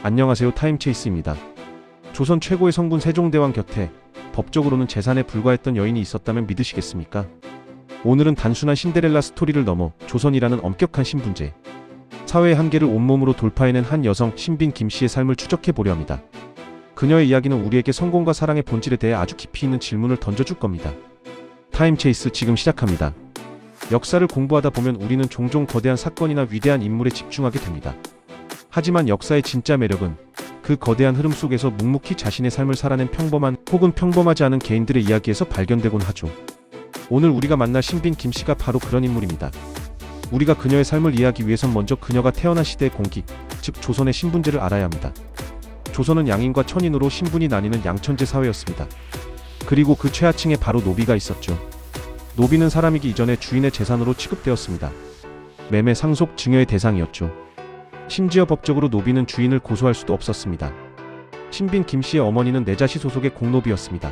안녕하세요, 타임체이스입니다. 조선 최고의 성군 세종대왕 곁에 법적으로는 재산에 불과했던 여인이 있었다면 믿으시겠습니까? 오늘은 단순한 신데렐라 스토리를 넘어 조선이라는 엄격한 신분제, 사회의 한계를 온몸으로 돌파해낸 한 여성 신빈 김씨의 삶을 추적해보려 합니다. 그녀의 이야기는 우리에게 성공과 사랑의 본질에 대해 아주 깊이 있는 질문을 던져줄 겁니다. 타임체이스 지금 시작합니다. 역사를 공부하다 보면 우리는 종종 거대한 사건이나 위대한 인물에 집중하게 됩니다. 하지만 역사의 진짜 매력은 그 거대한 흐름 속에서 묵묵히 자신의 삶을 살아낸 평범한 혹은 평범하지 않은 개인들의 이야기에서 발견되곤 하죠. 오늘 우리가 만날 신빈 김씨가 바로 그런 인물입니다. 우리가 그녀의 삶을 이해하기 위해선 먼저 그녀가 태어난 시대의 공기, 즉 조선의 신분제를 알아야 합니다. 조선은 양인과 천인으로 신분이 나뉘는 양천제 사회였습니다. 그리고 그 최하층에 바로 노비가 있었죠. 노비는 사람이기 이전에 주인의 재산으로 취급되었습니다. 매매, 상속, 증여의 대상이었죠. 심지어 법적으로 노비는 주인을 고소할 수도 없었습니다. 신빈 김씨의 어머니는 내자시 소속의 공노비였습니다.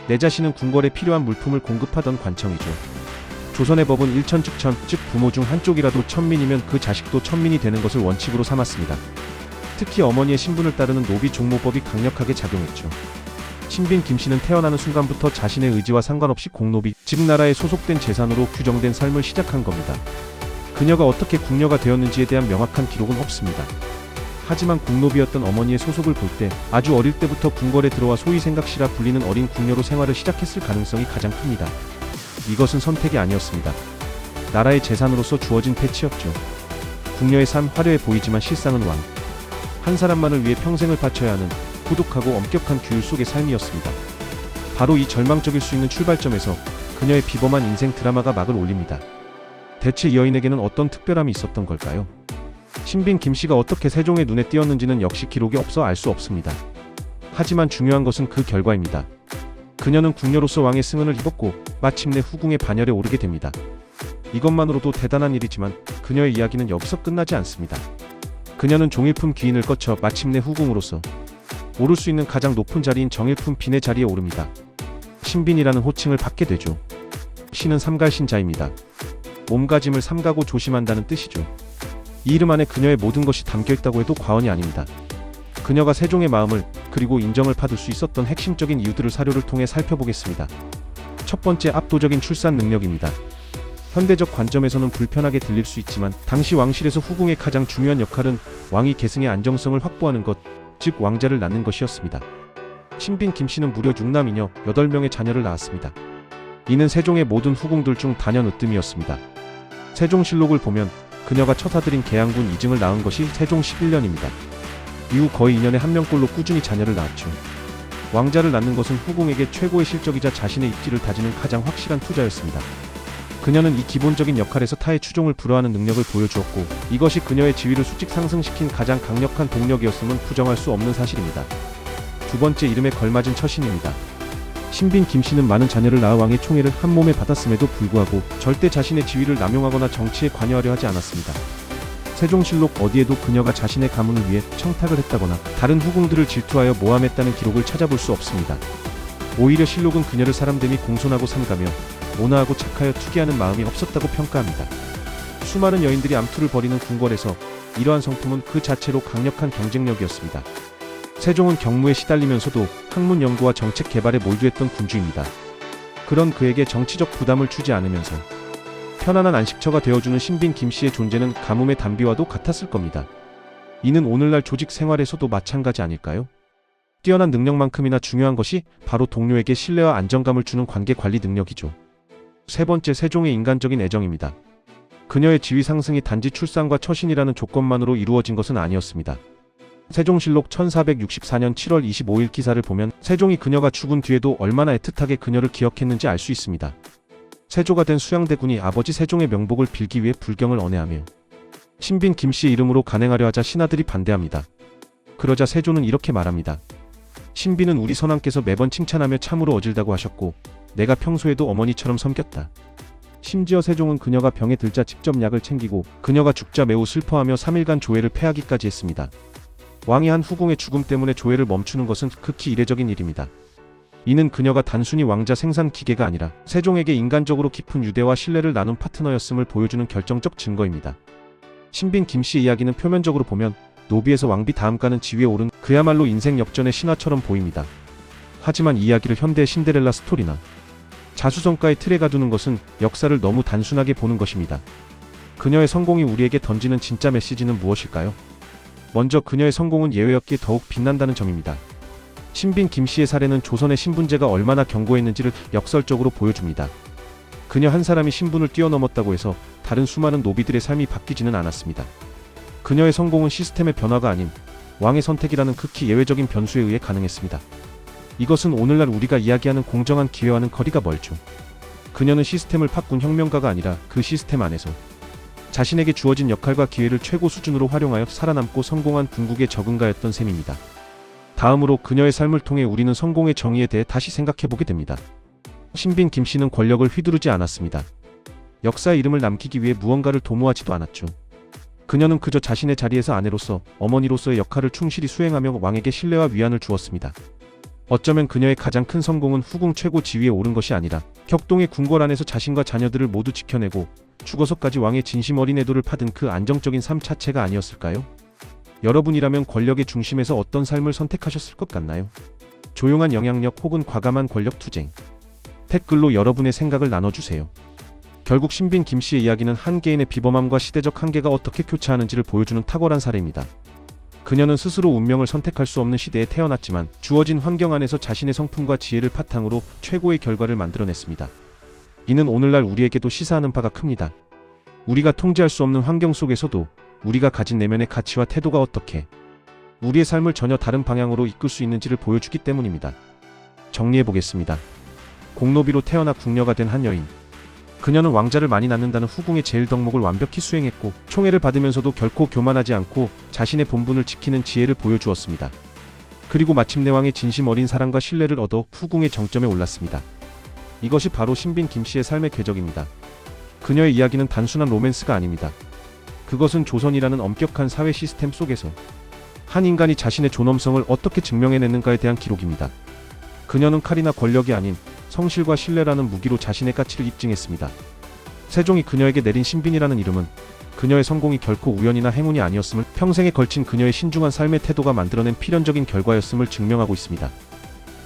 내자시는 궁궐에 필요한 물품을 공급하던 관청이죠. 조선의 법은 일천즉천, 즉 부모 중 한쪽이라도 천민이면 그 자식도 천민이 되는 것을 원칙으로 삼았습니다. 특히 어머니의 신분을 따르는 노비 종모법이 강력하게 작용했죠. 신빈 김씨는 태어나는 순간부터 자신의 의지와 상관없이 공노비, 즉 나라에 소속된 재산으로 규정된 삶을 시작한 겁니다. 그녀가 어떻게 궁녀가 되었는지에 대한 명확한 기록은 없습니다. 하지만 공노비였던 어머니의 소속을 볼 때 아주 어릴 때부터 궁궐에 들어와 소위 생각시라 불리는 어린 궁녀로 생활을 시작했을 가능성이 가장 큽니다. 이것은 선택이 아니었습니다. 나라의 재산으로서 주어진 패치였죠. 궁녀의 삶 화려해 보이지만 실상은 왕, 한 사람만을 위해 평생을 바쳐야 하는 고독하고 엄격한 규율 속의 삶이었습니다. 바로 이 절망적일 수 있는 출발점에서 그녀의 비범한 인생 드라마가 막을 올립니다. 대체 이 여인에게는 어떤 특별함이 있었던 걸까요? 신빈 김씨가 어떻게 세종의 눈에 띄었는지는 역시 기록이 없어 알 수 없습니다. 하지만 중요한 것은 그 결과입니다. 그녀는 궁녀로서 왕의 승은을 입었고 마침내 후궁의 반열에 오르게 됩니다. 이것만으로도 대단한 일이지만 그녀의 이야기는 여기서 끝나지 않습니다. 그녀는 종일품 귀인을 거쳐 마침내 후궁으로서 오를 수 있는 가장 높은 자리인 정일품 빈의 자리에 오릅니다. 신빈이라는 호칭을 받게 되죠. 신은 삼갈신자입니다. 몸가짐을 삼가고 조심한다는 뜻이죠. 이 이름 안에 그녀의 모든 것이 담겨있다고 해도 과언이 아닙니다. 그녀가 세종의 마음을 그리고 인정을 받을 수 있었던 핵심적인 이유들을 사료를 통해 살펴보겠습니다. 첫 번째, 압도적인 출산 능력입니다. 현대적 관점에서는 불편하게 들릴 수 있지만 당시 왕실에서 후궁의 가장 중요한 역할은 왕위 계승의 안정성을 확보하는 것, 즉 왕자를 낳는 것이었습니다. 신빈 김씨는 무려 6남 2녀 8명의 자녀를 낳았습니다. 이는 세종의 모든 후궁들 중 단연 으뜸이었습니다. 세종실록을 보면 그녀가 첫 아들인 계양군 이증을 낳은 것이 세종 11년입니다. 이후 거의 2년에 1명꼴로 꾸준히 자녀를 낳았죠. 왕자를 낳는 것은 후궁에게 최고의 실적이자 자신의 입지를 다지는 가장 확실한 투자였습니다. 그녀는 이 기본적인 역할에서 타의 추종을 불허하는 능력을 보여주었고 이것이 그녀의 지위를 수직 상승시킨 가장 강력한 동력이었음은 부정할 수 없는 사실입니다. 두 번째, 이름에 걸맞은 처신입니다. 신빈 김씨는 많은 자녀를 낳아 왕의 총애를 한 몸에 받았음에도 불구하고 절대 자신의 지위를 남용하거나 정치에 관여하려 하지 않았습니다. 세종실록 어디에도 그녀가 자신의 가문을 위해 청탁을 했다거나 다른 후궁들을 질투하여 모함했다는 기록을 찾아볼 수 없습니다. 오히려 실록은 그녀를 사람됨이 공손하고 삼가며 온화하고 착하여 투기하는 마음이 없었다고 평가합니다. 수많은 여인들이 암투를 벌이는 궁궐에서 이러한 성품은 그 자체로 강력한 경쟁력이었습니다. 세종은 경무에 시달리면서도 학문 연구와 정책 개발에 몰두했던 군주입니다. 그런 그에게 정치적 부담을 주지 않으면서 편안한 안식처가 되어주는 신빈 김씨의 존재는 가뭄의 단비와도 같았을 겁니다. 이는 오늘날 조직 생활에서도 마찬가지 아닐까요? 뛰어난 능력만큼이나 중요한 것이 바로 동료에게 신뢰와 안정감을 주는 관계 관리 능력이죠. 세 번째, 세종의 인간적인 애정입니다. 그녀의 지위 상승이 단지 출산과 처신이라는 조건만으로 이루어진 것은 아니었습니다. 세종실록 1464년 7월 25일 기사를 보면 세종이 그녀가 죽은 뒤에도 얼마나 애틋하게 그녀를 기억했는지 알 수 있습니다. 세조가 된 수양대군이 아버지 세종의 명복을 빌기 위해 불경을 언해하며 신빈 김씨의 이름으로 간행하려 하자 신하들이 반대합니다. 그러자 세조는 이렇게 말합니다. 신빈은 우리 선왕께서 매번 칭찬하며 참으로 어질다고 하셨고 내가 평소에도 어머니처럼 섬겼다. 심지어 세종은 그녀가 병에 들자 직접 약을 챙기고 그녀가 죽자 매우 슬퍼하며 3일간 조회를 폐하기까지 했습니다. 왕이 한 후궁의 죽음 때문에 조회를 멈추는 것은 극히 이례적인 일입니다. 이는 그녀가 단순히 왕자 생산 기계가 아니라 세종에게 인간적으로 깊은 유대와 신뢰를 나눈 파트너였음을 보여주는 결정적 증거입니다. 신빈 김씨의 이야기는 표면적으로 보면 노비에서 왕비 다음가는 지위에 오른 그야말로 인생 역전의 신화처럼 보입니다. 하지만 이 이야기를 현대의 신데렐라 스토리나 자수성가의 틀에 가두는 것은 역사를 너무 단순하게 보는 것입니다. 그녀의 성공이 우리에게 던지는 진짜 메시지는 무엇일까요? 먼저 그녀의 성공은 예외였기에 더욱 빛난다는 점입니다. 신빈 김씨의 사례는 조선의 신분제가 얼마나 견고했는지를 역설적으로 보여줍니다. 그녀 한 사람이 신분을 뛰어넘었다고 해서 다른 수많은 노비들의 삶이 바뀌지는 않았습니다. 그녀의 성공은 시스템의 변화가 아닌 왕의 선택이라는 극히 예외적인 변수에 의해 가능했습니다. 이것은 오늘날 우리가 이야기하는 공정한 기회와는 거리가 멀죠. 그녀는 시스템을 바꾼 혁명가가 아니라 그 시스템 안에서 자신에게 주어진 역할과 기회를 최고 수준으로 활용하여 살아남고 성공한 궁극의 적응가였던 셈입니다. 다음으로 그녀의 삶을 통해 우리는 성공의 정의에 대해 다시 생각해보게 됩니다. 신빈 김씨는 권력을 휘두르지 않았습니다. 역사의 이름을 남기기 위해 무언가를 도모하지도 않았죠. 그녀는 그저 자신의 자리에서 아내로서, 어머니로서의 역할을 충실히 수행하며 왕에게 신뢰와 위안을 주었습니다. 어쩌면 그녀의 가장 큰 성공은 후궁 최고 지위에 오른 것이 아니라 격동의 궁궐 안에서 자신과 자녀들을 모두 지켜내고 죽어서까지 왕의 진심 어린 애도를 받은 그 안정적인 삶 자체가 아니었을까요? 여러분이라면 권력의 중심에서 어떤 삶을 선택하셨을 것 같나요? 조용한 영향력 혹은 과감한 권력 투쟁. 댓글로 여러분의 생각을 나눠주세요. 결국 신빈 김씨의 이야기는 한 개인의 비범함과 시대적 한계가 어떻게 교차하는지를 보여주는 탁월한 사례입니다. 그녀는 스스로 운명을 선택할 수 없는 시대에 태어났지만 주어진 환경 안에서 자신의 성품과 지혜를 바탕으로 최고의 결과를 만들어냈습니다. 이는 오늘날 우리에게도 시사하는 바가 큽니다. 우리가 통제할 수 없는 환경 속에서도 우리가 가진 내면의 가치와 태도가 어떻게 우리의 삶을 전혀 다른 방향으로 이끌 수 있는지를 보여주기 때문입니다. 정리해보겠습니다. 공노비로 태어나 궁녀가 된 한 여인. 그녀는 왕자를 많이 낳는다는 후궁의 제일 덕목을 완벽히 수행했고 총애를 받으면서도 결코 교만하지 않고 자신의 본분을 지키는 지혜를 보여주었습니다. 그리고 마침내 왕의 진심 어린 사랑과 신뢰를 얻어 후궁의 정점에 올랐습니다. 이것이 바로 신빈 김씨의 삶의 궤적입니다. 그녀의 이야기는 단순한 로맨스가 아닙니다. 그것은 조선이라는 엄격한 사회 시스템 속에서 한 인간이 자신의 존엄성을 어떻게 증명해냈는가에 대한 기록입니다. 그녀는 칼이나 권력이 아닌 성실과 신뢰라는 무기로 자신의 가치를 입증했습니다. 세종이 그녀에게 내린 신빈이라는 이름은 그녀의 성공이 결코 우연이나 행운이 아니었음을, 평생에 걸친 그녀의 신중한 삶의 태도가 만들어낸 필연적인 결과였음을 증명하고 있습니다.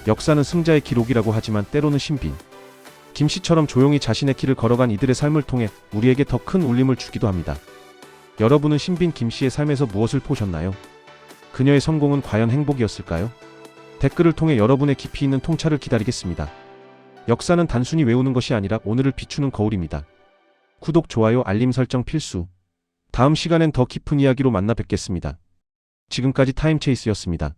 역사는 승자의 기록이라고 하지만 때로는 신빈 김씨처럼 조용히 자신의 길을 걸어간 이들의 삶을 통해 우리에게 더 큰 울림을 주기도 합니다. 여러분은 신빈 김씨의 삶에서 무엇을 보셨나요? 그녀의 성공은 과연 행복이었을까요? 댓글을 통해 여러분의 깊이 있는 통찰을 기다리겠습니다. 역사는 단순히 외우는 것이 아니라 오늘을 비추는 거울입니다. 구독, 좋아요, 알림 설정 필수. 다음 시간엔 더 깊은 이야기로 만나 뵙겠습니다. 지금까지 타임체이스였습니다.